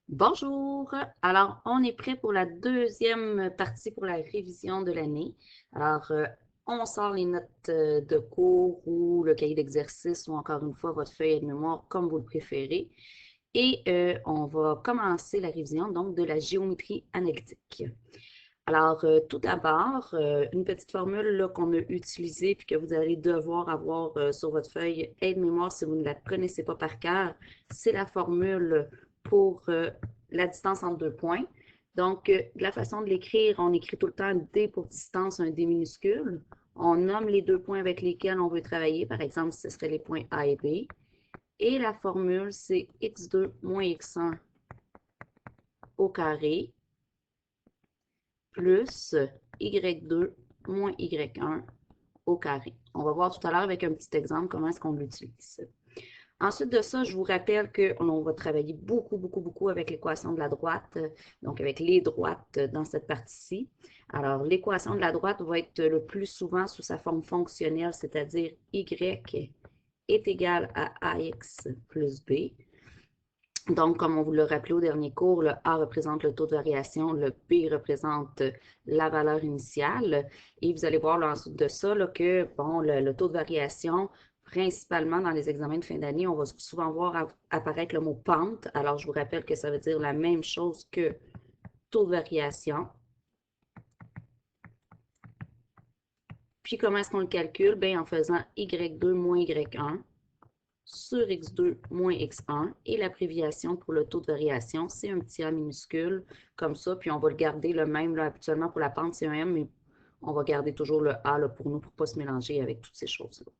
Bonjour! Alors, on est prêt pour la deuxième partie pour la révision de l'année. Alors, on sort les notes de cours ou le cahier d'exercice ou encore une fois votre feuille de mémoire comme vous le préférez. Et on va commencer la révision donc de la géométrie analytique. Alors, tout d'abord, une petite formule qu'on a utilisée puis que vous allez devoir avoir sur votre feuille aide-mémoire si vous ne la connaissez pas par cœur, c'est la formule pour la distance entre deux points. Donc, la façon de l'écrire, on écrit tout le temps un D pour distance, un D minuscule. On nomme les deux points avec lesquels on veut travailler. Par exemple, ce serait les points A et B. Et la formule, c'est x2 moins x1 au carré plus y2 moins y1 au carré. On va voir tout à l'heure avec un petit exemple comment est-ce qu'on l'utilise. Ensuite de ça, je vous rappelle qu'on va travailler beaucoup avec l'équation de la droite, donc avec les droites dans cette partie-ci. Alors, l'équation de la droite va être le plus souvent sous sa forme fonctionnelle, c'est-à-dire y est égal à ax plus b. Donc, comme on vous l'a rappelé au dernier cours, le A représente le taux de variation, le B représente la valeur initiale. Et vous allez voir là, ensuite de ça là, que bon, le taux de variation, principalement dans les examens de fin d'année, on va souvent voir apparaître le mot pente. Alors, je vous rappelle que ça veut dire la même chose que taux de variation. Puis, comment est-ce qu'on le calcule? Bien, en faisant y2 moins y1 sur x2 moins x1 et l'abréviation pour le taux de variation, c'est un petit a minuscule comme ça, puis on va le garder le même, là, habituellement pour la pente, c'est un m, mais on va garder toujours le a là, pour nous, pour ne pas se mélanger avec toutes ces choses-là.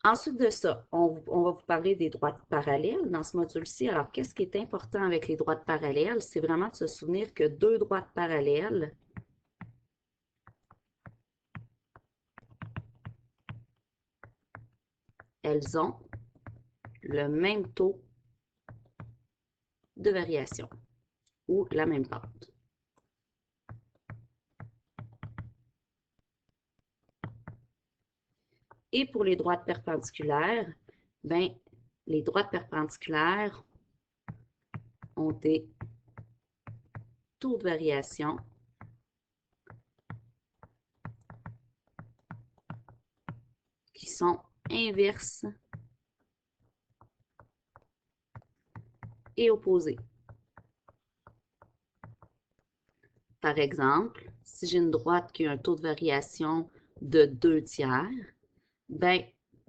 Ensuite de ça, on va vous parler des droites parallèles dans ce module-ci. Alors, qu'est-ce qui est important avec les droites parallèles? C'est vraiment de se souvenir que deux droites parallèles, elles ont le même taux de variation ou la même pente. Et pour les droites perpendiculaires, ben, les droites perpendiculaires ont des taux de variation qui sont inverses et opposés. Par exemple, si j'ai une droite qui a un taux de variation de 2 tiers, ben,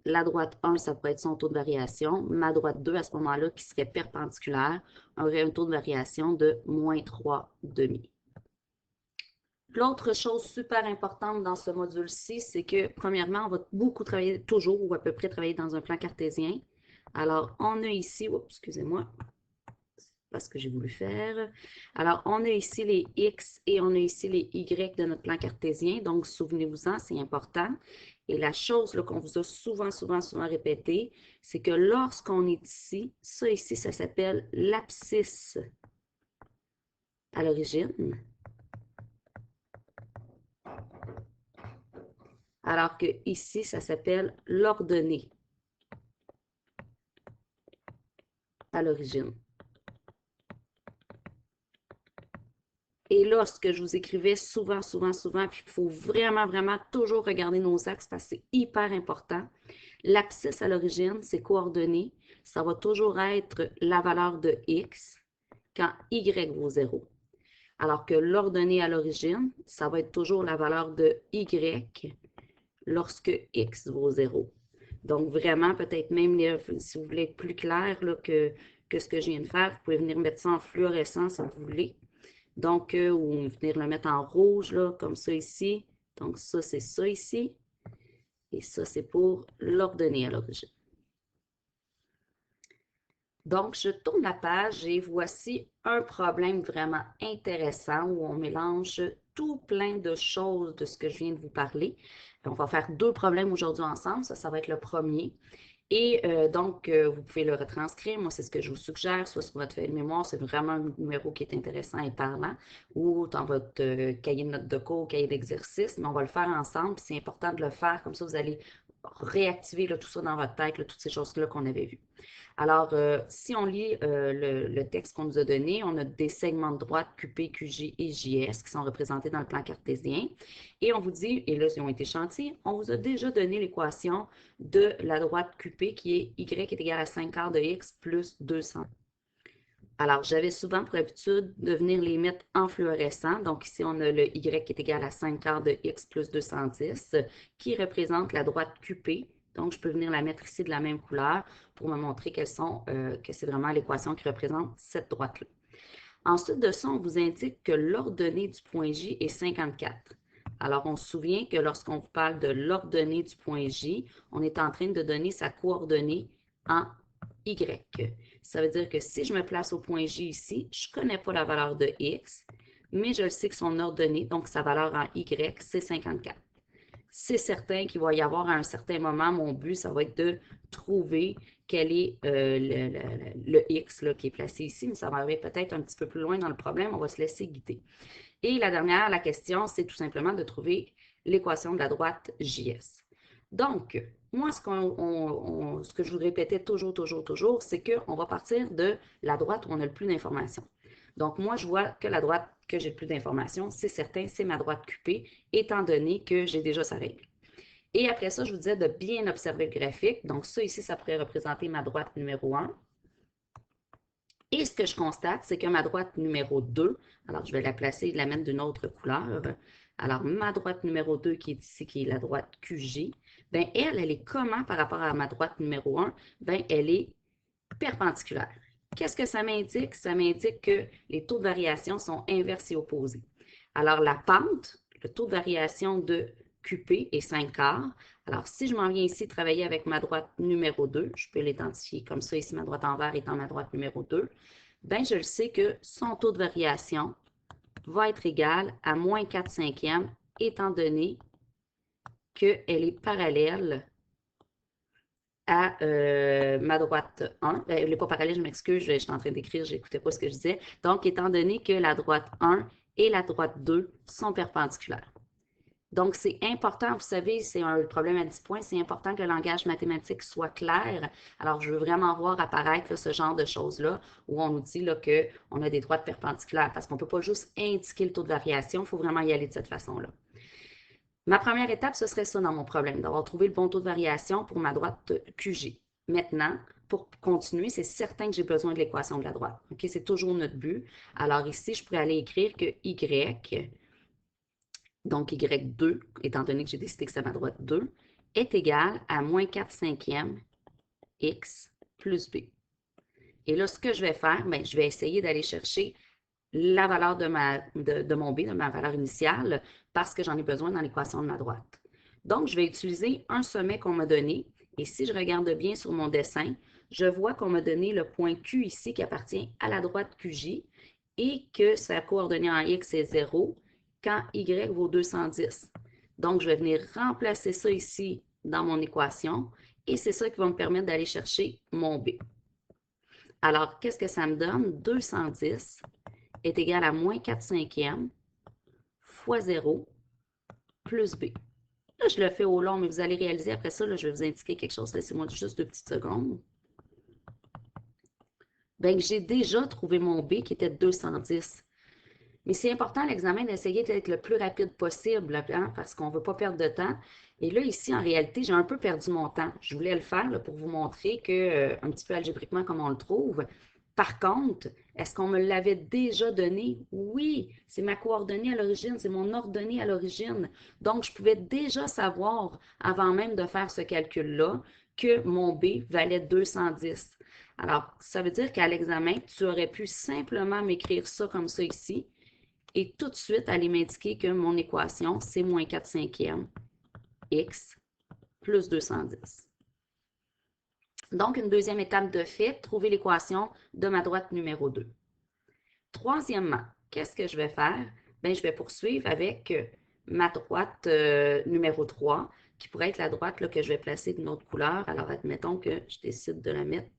la droite 1, ça pourrait être son taux de variation. Ma droite 2, à ce moment-là, qui serait perpendiculaire, aurait un taux de variation de moins 3 demi. L'autre chose super importante dans ce module-ci, c'est que, premièrement, on va beaucoup travailler, toujours ou à peu près travailler dans un plan cartésien. Alors, on a ici, oups, excusez-moi, pas ce que j'ai voulu faire. Alors, on a ici les X et on a ici les Y de notre plan cartésien. Donc, souvenez-vous-en, c'est important. Et la chose qu'on vous a souvent répété, c'est que lorsqu'on est ici, ça ici, ça s'appelle l'abscisse à l'origine. Alors que ici, ça s'appelle l'ordonnée à l'origine. Et là, ce que je vous écrivais souvent, puis il faut vraiment toujours regarder nos axes parce que c'est hyper important. L'abscisse à l'origine, c'est coordonnées. Ça va toujours être la valeur de x quand y vaut 0. Alors que l'ordonnée à l'origine, ça va être toujours la valeur de y lorsque x vaut 0. Donc, vraiment, peut-être même, si vous voulez être plus clair là, que ce que je viens de faire, vous pouvez venir mettre ça en fluorescent si vous voulez. Donc, ou venir le mettre en rouge, là, comme ça ici. Donc, ça, c'est ça ici. Et ça, c'est pour l'ordonnée à l'origine. Donc, je tourne la page et voici un problème vraiment intéressant où on mélange tout plein de choses de ce que je viens de vous parler. On va faire deux problèmes aujourd'hui ensemble. Ça va être le premier. Et donc, vous pouvez le retranscrire. Moi, c'est ce que je vous suggère, soit sur votre feuille de mémoire, c'est vraiment un numéro qui est intéressant et parlant, ou dans votre cahier de notes de cours, cahier d'exercice, mais on va le faire ensemble. C'est important de le faire, comme ça, vous allez réactiver là, tout ça dans votre tête, là, toutes ces choses-là qu'on avait vues. Alors, si on lit le texte qu'on nous a donné, on a des segments de droite QP, QJ et JS qui sont représentés dans le plan cartésien. Et on vous dit, et là, ils ont été chantiers, on vous a déjà donné l'équation de la droite QP qui est Y est égal à 5 quarts de X plus 200. Alors, j'avais souvent pour habitude de venir les mettre en fluorescent. Donc, ici, on a le Y qui est égal à 5 quarts de X plus 210, qui représente la droite QP. Donc, je peux venir la mettre ici de la même couleur pour me montrer que c'est vraiment l'équation qui représente cette droite-là. Ensuite de ça, on vous indique que l'ordonnée du point J est 54. Alors, on se souvient que lorsqu'on vous parle de l'ordonnée du point J, on est en train de donner sa coordonnée en Y. Ça veut dire que si je me place au point J ici, je ne connais pas la valeur de X, mais je sais que son ordonnée, donc sa valeur en Y, c'est 54. C'est certain qu'il va y avoir à un certain moment, mon but, ça va être de trouver quel est le X là, qui est placé ici, mais ça va arriver peut-être un petit peu plus loin dans le problème, on va se laisser guider. Et la question, c'est tout simplement de trouver l'équation de la droite JS. Donc, moi, ce que je vous répétais toujours, c'est qu'on va partir de la droite où on a le plus d'informations. Donc, moi, je vois que la droite que j'ai le plus d'informations, c'est certain, c'est ma droite QP, étant donné que j'ai déjà sa règle. Et après ça, je vous disais de bien observer le graphique. Donc, ça ici, ça pourrait représenter ma droite numéro 1. Et ce que je constate, c'est que ma droite numéro 2, alors je vais la placer et la mettre d'une autre couleur. Alors, ma droite numéro 2 qui est ici, qui est la droite QJ, bien, elle est comment par rapport à ma droite numéro 1? Bien, elle est perpendiculaire. Qu'est-ce que ça m'indique? Ça m'indique que les taux de variation sont inversés et opposés. Alors, la pente, le taux de variation de QP est 5 quarts. Alors, si je m'en viens ici travailler avec ma droite numéro 2, je peux l'identifier comme ça, ici ma droite en vert étant ma droite numéro 2, bien, je le sais que son taux de variation va être égal à moins 4 cinquièmes, étant donné qu'elle est parallèle à ma droite 1. Elle n'est pas parallèle, je m'excuse, je suis en train d'écrire, je n'écoutais pas ce que je disais. Donc, étant donné que la droite 1 et la droite 2 sont perpendiculaires. Donc, c'est important, vous savez, c'est un problème à 10 points, c'est important que le langage mathématique soit clair. Alors, je veux vraiment voir apparaître là, ce genre de choses-là où on nous dit qu'on a des droites perpendiculaires parce qu'on ne peut pas juste indiquer le taux de variation, il faut vraiment y aller de cette façon-là. Ma première étape, ce serait ça dans mon problème, d'avoir trouvé le bon taux de variation pour ma droite QG. Maintenant, pour continuer, c'est certain que j'ai besoin de l'équation de la droite. Okay? C'est toujours notre but. Alors ici, je pourrais aller écrire que Y, donc Y2, étant donné que j'ai décidé que c'est ma droite 2, est égal à moins 4 cinquièmes X plus B. Et là, ce que je vais faire, bien, je vais essayer d'aller chercher la valeur de mon B, de ma valeur initiale, parce que j'en ai besoin dans l'équation de ma droite. Donc, je vais utiliser un sommet qu'on m'a donné. Et si je regarde bien sur mon dessin, je vois qu'on m'a donné le point Q ici qui appartient à la droite QJ et que sa coordonnée en X est 0 quand Y vaut 210. Donc, je vais venir remplacer ça ici dans mon équation et c'est ça qui va me permettre d'aller chercher mon B. Alors, qu'est-ce que ça me donne? 210 est égal à moins 4 cinquièmes fois 0 plus B. Là, je le fais au long, mais vous allez réaliser après ça, là, je vais vous indiquer quelque chose. Laissez-moi juste 2 petites secondes. Bien, j'ai déjà trouvé mon B qui était de 210. Mais c'est important à l'examen d'essayer d'être le plus rapide possible hein, parce qu'on ne veut pas perdre de temps. Et là, ici, en réalité, j'ai un peu perdu mon temps. Je voulais le faire là, pour vous montrer que, un petit peu algébriquement comme on le trouve. Par contre, est-ce qu'on me l'avait déjà donné? Oui, c'est ma coordonnée à l'origine, c'est mon ordonnée à l'origine. Donc, je pouvais déjà savoir, avant même de faire ce calcul-là, que mon B valait 210. Alors, ça veut dire qu'à l'examen, tu aurais pu simplement m'écrire ça comme ça ici et tout de suite aller m'indiquer que mon équation, c'est moins 4 cinquièmes X plus 210. Donc, une deuxième étape de fait, trouver l'équation de ma droite numéro 2. Troisièmement, qu'est-ce que je vais faire? Bien, je vais poursuivre avec ma droite numéro 3, qui pourrait être la droite là, que je vais placer d'une autre couleur. Alors, admettons que je décide de la mettre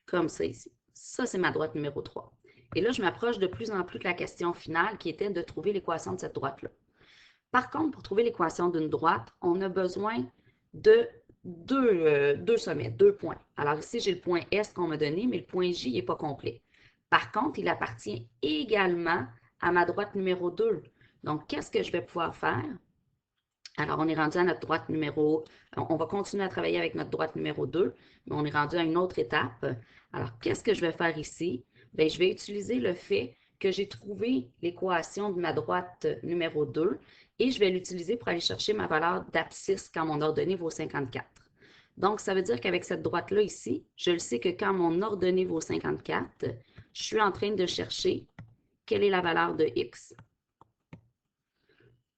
comme ça ici. Ça, c'est ma droite numéro 3. Et là, je m'approche de plus en plus de la question finale qui était de trouver l'équation de cette droite-là. Par contre, pour trouver l'équation d'une droite, on a besoin de deux sommets, 2 points. Alors ici, j'ai le point S qu'on m'a donné, mais le point J n'est pas complet. Par contre, il appartient également à ma droite numéro 2. Donc, qu'est-ce que je vais pouvoir faire? Alors, on est rendu à notre droite numéro... On va continuer à travailler avec notre droite numéro 2, mais on est rendu à une autre étape. Alors, qu'est-ce que je vais faire ici? Bien, je vais utiliser le fait que j'ai trouvé l'équation de ma droite numéro 2 et je vais l'utiliser pour aller chercher ma valeur d'abscisse quand mon ordonnée vaut 54. Donc, ça veut dire qu'avec cette droite-là ici, je le sais que quand mon ordonnée vaut 54, je suis en train de chercher quelle est la valeur de x.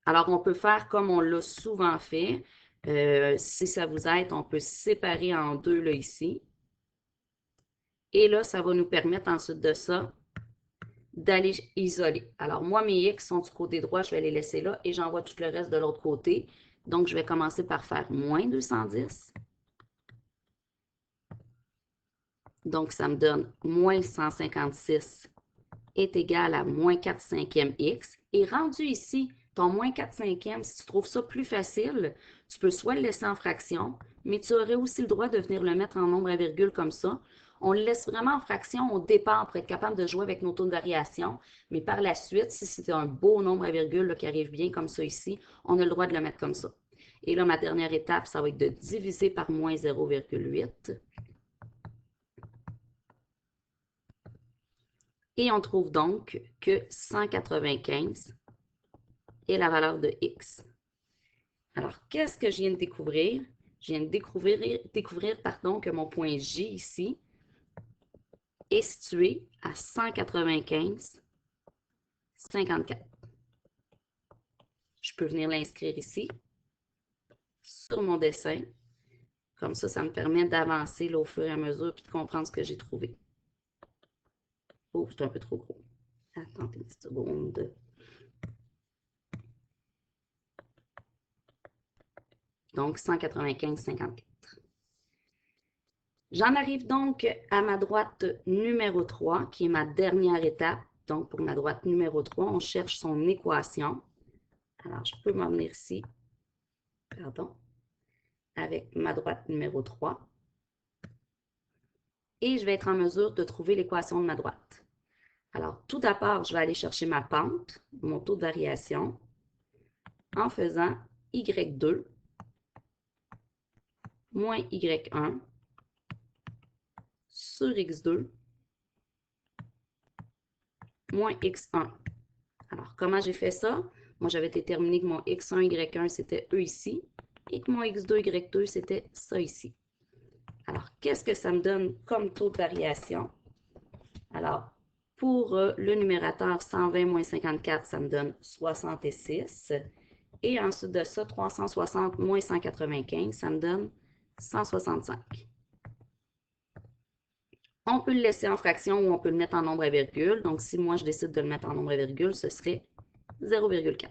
Alors, on peut faire comme on l'a souvent fait. Si ça vous aide, on peut séparer en deux là ici. Et là, ça va nous permettre ensuite de ça d'aller isoler. Alors, moi, mes x sont du côté droit, je vais les laisser là et j'envoie tout le reste de l'autre côté. Donc, je vais commencer par faire moins 210. Donc, ça me donne moins 156 est égal à moins 4 cinquièmes x. Et rendu ici, ton moins 4 cinquièmes, si tu trouves ça plus facile, tu peux soit le laisser en fraction, mais tu aurais aussi le droit de venir le mettre en nombre à virgule comme ça. On le laisse vraiment en fraction au départ pour être capable de jouer avec nos taux de variation, mais par la suite, si c'est un beau nombre à virgule là, qui arrive bien comme ça ici, on a le droit de le mettre comme ça. Et là, ma dernière étape, ça va être de diviser par moins 0,8. Et on trouve donc que 195 est la valeur de x. Alors, qu'est-ce que je viens de découvrir? Je viens de découvrir que mon point J ici est situé à 195,54. Je peux venir l'inscrire ici sur mon dessin. Comme ça me permet d'avancer au fur et à mesure et de comprendre ce que j'ai trouvé. Oh, c'est un peu trop gros. Attendez une seconde. Donc, 195,54. J'en arrive donc à ma droite numéro 3, qui est ma dernière étape. Donc, pour ma droite numéro 3, on cherche son équation. Alors, je peux m'en venir ici, avec ma droite numéro 3. Et je vais être en mesure de trouver l'équation de ma droite. Alors, tout d'abord, je vais aller chercher ma pente, mon taux de variation, en faisant y2 moins y1 sur x2 moins x1. Alors, comment j'ai fait ça? Moi, j'avais déterminé que mon x1, y1, c'était eux ici, et que mon x2, y2, c'était ça ici. Alors, qu'est-ce que ça me donne comme taux de variation? Alors, pour le numérateur 120 moins 54, ça me donne 66. Et ensuite de ça, 360 moins 195, ça me donne 165. On peut le laisser en fraction ou on peut le mettre en nombre à virgule. Donc, si moi, je décide de le mettre en nombre à virgule, ce serait 0,4.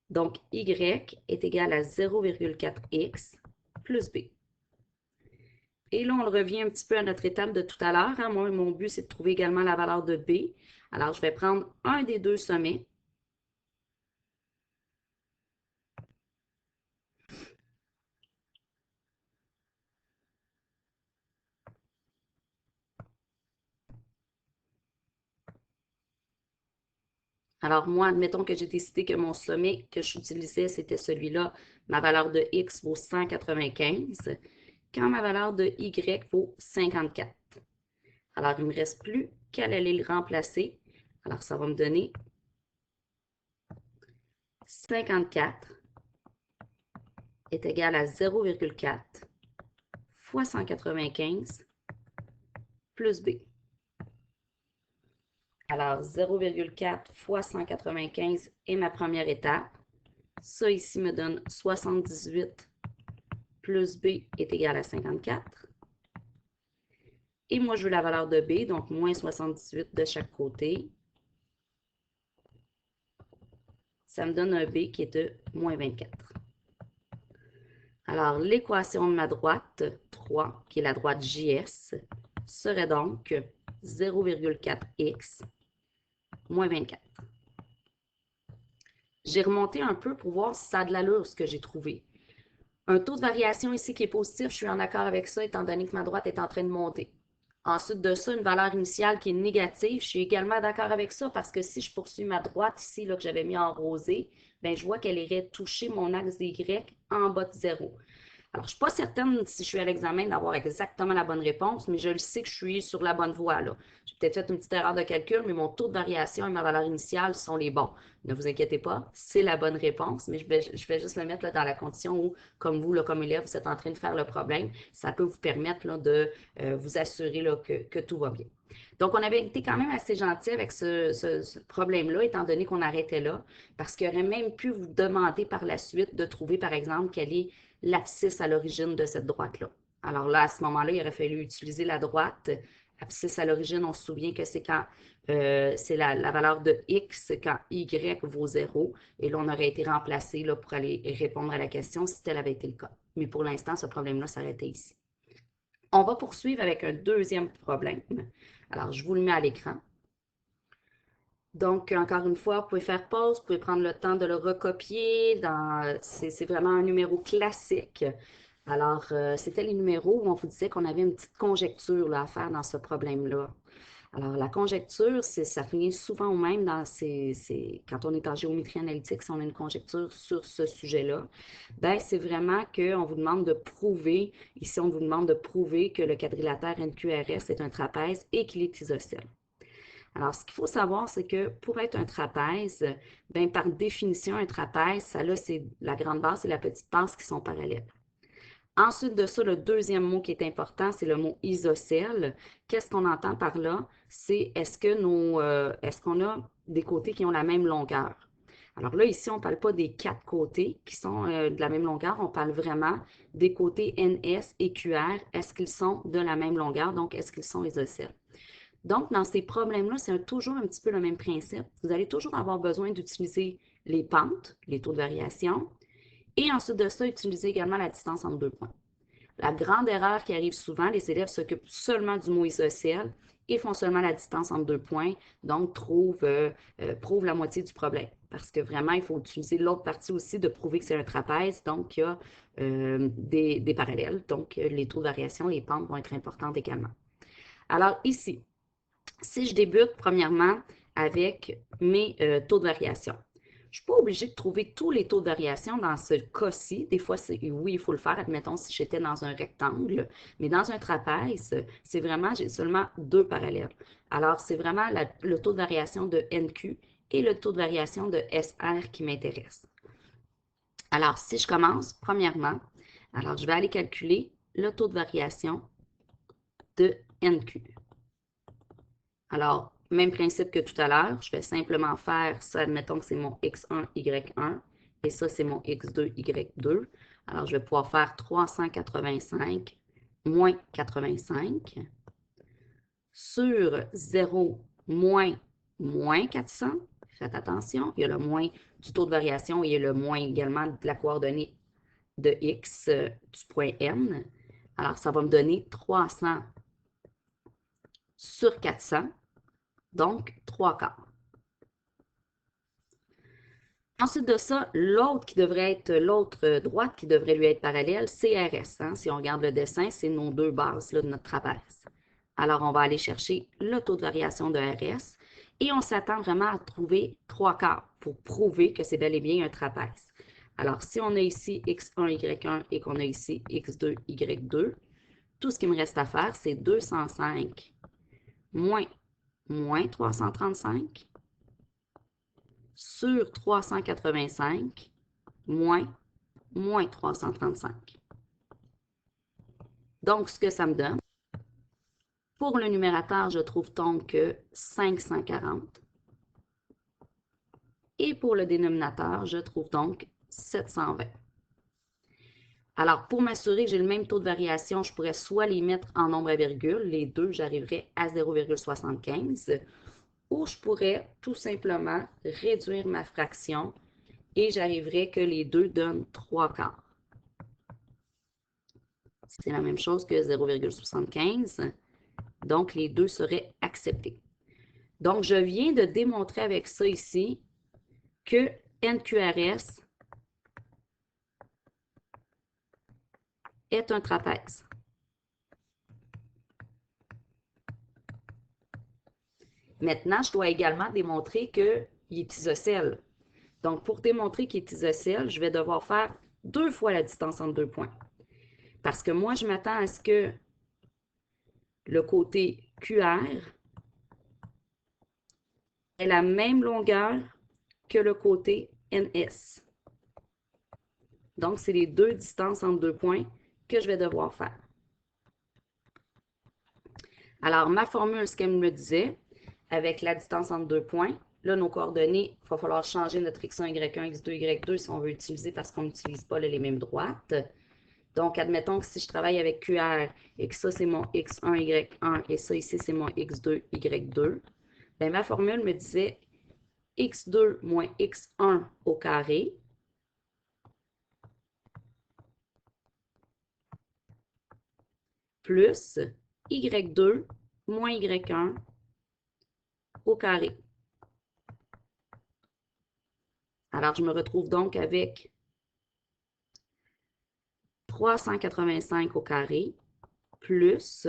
Donc, y est égal à 0,4x plus b. Et là, on revient un petit peu à notre étape de tout à l'heure. Hein. Moi, mon but, c'est de trouver également la valeur de b. Alors, je vais prendre un des deux sommets. Alors, moi, admettons que j'ai décidé que mon sommet que j'utilisais, c'était celui-là. Ma valeur de x vaut 195, quand ma valeur de y vaut 54. Alors, il ne me reste plus qu'à aller le remplacer. Alors, ça va me donner 54 est égal à 0,4 fois 195 plus b. Alors, 0,4 fois 195 est ma première étape. Ça ici me donne 78 plus b est égal à 54. Et moi, je veux la valeur de b, donc moins 78 de chaque côté. Ça me donne un b qui est de moins 24. Alors, l'équation de ma droite 3, qui est la droite JS, serait donc 0,4x moins 24. J'ai remonté un peu pour voir si ça a de l'allure ce que j'ai trouvé. Un taux de variation ici qui est positif, je suis en accord avec ça étant donné que ma droite est en train de monter. Ensuite de ça, une valeur initiale qui est négative, je suis également d'accord avec ça parce que si je poursuis ma droite ici là, que j'avais mis en rosé, ben, je vois qu'elle irait toucher mon axe Y en bas de 0. Alors, je ne suis pas certaine si je suis à l'examen d'avoir exactement la bonne réponse, mais je le sais que je suis sur la bonne voie là. J'ai peut-être fait une petite erreur de calcul, mais mon taux de variation et ma valeur initiale sont les bons. Ne vous inquiétez pas, c'est la bonne réponse, mais je vais juste le mettre là, dans la condition où, comme vous, là, comme élève, vous êtes en train de faire le problème. Ça peut vous permettre là, de vous assurer là, que tout va bien. Donc, on avait été quand même assez gentil avec ce problème-là, étant donné qu'on arrêtait là, parce qu'il aurait même pu vous demander par la suite de trouver, par exemple, quelle est l'abscisse à l'origine de cette droite-là. Alors là, à ce moment-là, il aurait fallu utiliser la droite. Abscisse à l'origine, on se souvient que c'est quand c'est la valeur de x quand y vaut 0. Et là, on aurait été remplacé là, pour aller répondre à la question si tel avait été le cas. Mais pour l'instant, ce problème-là s'arrêtait ici. On va poursuivre avec un deuxième problème. Alors, je vous le mets à l'écran. Donc, encore une fois, vous pouvez faire pause, vous pouvez prendre le temps de le recopier. C'est vraiment un numéro classique. Alors, c'était les numéros où on vous disait qu'on avait une petite conjecture là, à faire dans ce problème-là. Alors, la conjecture, ça finit souvent au même quand on est en géométrie analytique, si on a une conjecture sur ce sujet-là, ben, c'est vraiment qu'on vous demande de prouver, ici, on vous demande de prouver que le quadrilatère NQRS est un trapèze et qu'il est isocèle. Alors, ce qu'il faut savoir, c'est que pour être un trapèze, ben, par définition, un trapèze, ça là, c'est la grande base et la petite base qui sont parallèles. Ensuite de ça, le deuxième mot qui est important, c'est le mot isocèle. Qu'est-ce qu'on entend par là? C'est est-ce qu'on a des côtés qui ont la même longueur? Alors là, ici, on ne parle pas des quatre côtés qui sont de la même longueur, on parle vraiment des côtés NS et QR. Est-ce qu'ils sont de la même longueur? Donc, est-ce qu'ils sont isocèles? Donc, dans ces problèmes-là, c'est toujours un petit peu le même principe. Vous allez toujours avoir besoin d'utiliser les pentes, les taux de variation, et ensuite de ça, utiliser également la distance entre deux points. La grande erreur qui arrive souvent, les élèves s'occupent seulement du mot isocèle et font seulement la distance entre deux points, donc prouvent la moitié du problème. Parce que vraiment, il faut utiliser l'autre partie aussi de prouver que c'est un trapèze, donc il y a des parallèles. Donc, les taux de variation, les pentes vont être importantes également. Alors ici, si je débute premièrement avec mes taux de variation, je ne suis pas obligée de trouver tous les taux de variation dans ce cas-ci. Des fois, oui, il faut le faire. Admettons, si j'étais dans un rectangle, mais dans un trapèze, c'est vraiment, j'ai seulement deux parallèles. Alors, c'est vraiment le taux de variation de NQ et le taux de variation de SR qui m'intéresse. Alors, si je commence, premièrement, alors je vais aller calculer le taux de variation de NQ. Alors, même principe que tout à l'heure, je vais simplement faire ça, admettons que c'est mon x1, y1, et ça, c'est mon x2, y2. Alors, je vais pouvoir faire 385 moins 85 sur 0 moins 400. Faites attention, il y a le moins du taux de variation et il y a le moins également de la coordonnée de x du point n. Alors, ça va me donner 300 sur 400. Donc, 3 quarts. Ensuite de ça, l'autre droite qui devrait lui être parallèle, c'est RS. Hein? Si on regarde le dessin, c'est nos deux bases là, de notre trapèze. Alors, on va aller chercher le taux de variation de RS et on s'attend vraiment à trouver 3 quarts pour prouver que c'est bel et bien un trapèze. Alors, si on a ici X1, Y1 et qu'on a ici X2, Y2, tout ce qui me reste à faire, c'est 205 moins 335 sur 385 moins 335. Donc, ce que ça me donne, pour le numérateur, je trouve donc 540. Et pour le dénominateur, je trouve donc 720. Alors, pour m'assurer que j'ai le même taux de variation, je pourrais soit les mettre en nombre à virgule, les deux, j'arriverais à 0,75, ou je pourrais tout simplement réduire ma fraction et j'arriverais que les deux donnent 3 quarts. C'est la même chose que 0,75. Donc, les deux seraient acceptés. Donc, je viens de démontrer avec ça ici que NQRS est un trapèze. Maintenant, je dois également démontrer qu'il est isocèle. Donc, pour démontrer qu'il est isocèle, je vais devoir faire 2 fois la distance entre 2 points. Parce que moi, je m'attends à ce que le côté QR ait la même longueur que le côté NS. Donc, c'est les 2 distances entre 2 points que je vais devoir faire. Alors, ma formule, ce qu'elle me disait, avec la distance entre 2 points, là, nos coordonnées, il va falloir changer notre x1, y1, x2, y2 si on veut utiliser parce qu'on n'utilise pas les mêmes droites. Donc, admettons que si je travaille avec QR et que ça, c'est mon x1, y1 et ça ici, c'est mon x2, y2, bien, ma formule me disait x2 moins x1 au carré plus y2 moins y1 au carré. Alors, je me retrouve donc avec 385 au carré plus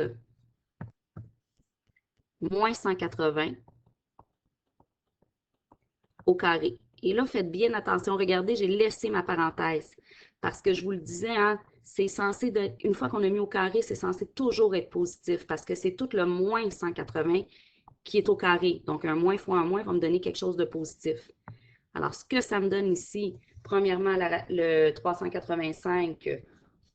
moins 180 au carré. Et là, faites bien attention. Regardez, j'ai laissé ma parenthèse parce que je vous le disais, hein, c'est censé, une fois qu'on a mis au carré, c'est censé toujours être positif parce que c'est tout le moins 180 qui est au carré. Donc, un moins fois un moins va me donner quelque chose de positif. Alors, ce que ça me donne ici, premièrement, le 385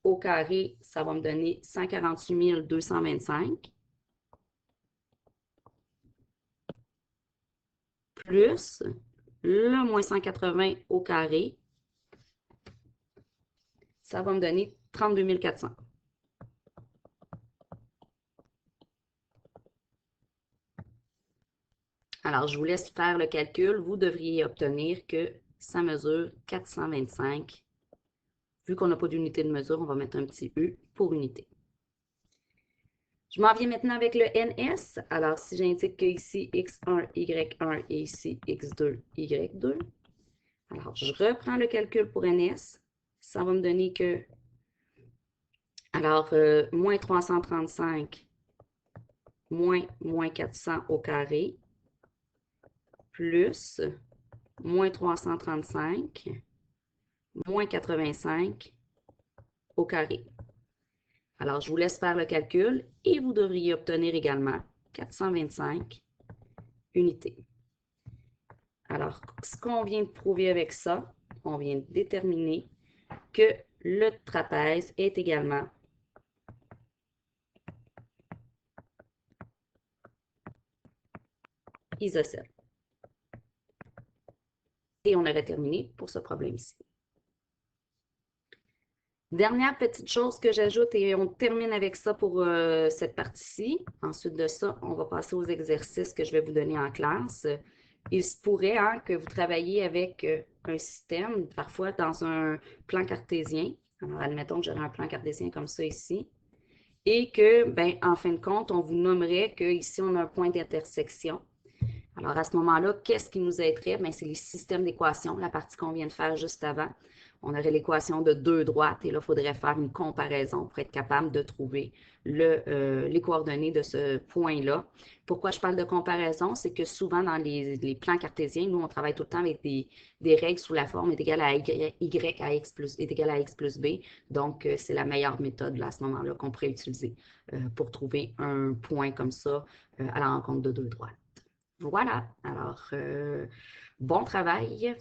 au carré, ça va me donner 148 225 plus le moins 180 au carré, ça va me donner 32 400. Alors, je vous laisse faire le calcul. Vous devriez obtenir que ça mesure 425. Vu qu'on n'a pas d'unité de mesure, on va mettre un petit U pour unité. Je m'en viens maintenant avec le NS. Alors, si j'indique que ici, X1, Y1 et ici, X2, Y2. Alors, je reprends le calcul pour NS. Ça va me donner que, alors, moins 335 moins 400 au carré, plus moins 335 moins 85 au carré. Alors, je vous laisse faire le calcul et vous devriez obtenir également 425 unités. Alors, ce qu'on vient de prouver avec ça, on vient de déterminer que le trapèze est également isocèle. Et on aurait terminé pour ce problème-ci. Dernière petite chose que j'ajoute et on termine avec ça pour cette partie-ci. Ensuite de ça, on va passer aux exercices que je vais vous donner en classe. Il se pourrait hein, que vous travailliez avec un système, parfois dans un plan cartésien. Alors, admettons que j'aurais un plan cartésien comme ça ici. Et que, ben, en fin de compte, on vous nommerait qu'ici, on a un point d'intersection. Alors, à ce moment-là, qu'est-ce qui nous aiderait? Bien, c'est les systèmes d'équations, la partie qu'on vient de faire juste avant. On aurait l'équation de 2 droites et là, il faudrait faire une comparaison pour être capable de trouver les coordonnées de ce point-là. Pourquoi je parle de comparaison? C'est que souvent, dans les plans cartésiens, nous, on travaille tout le temps avec des règles sous la forme est égal à y à x plus, est égal à x plus b. Donc, c'est la meilleure méthode là, à ce moment-là qu'on pourrait utiliser pour trouver un point comme ça à la rencontre de 2 droites. Voilà, alors bon travail.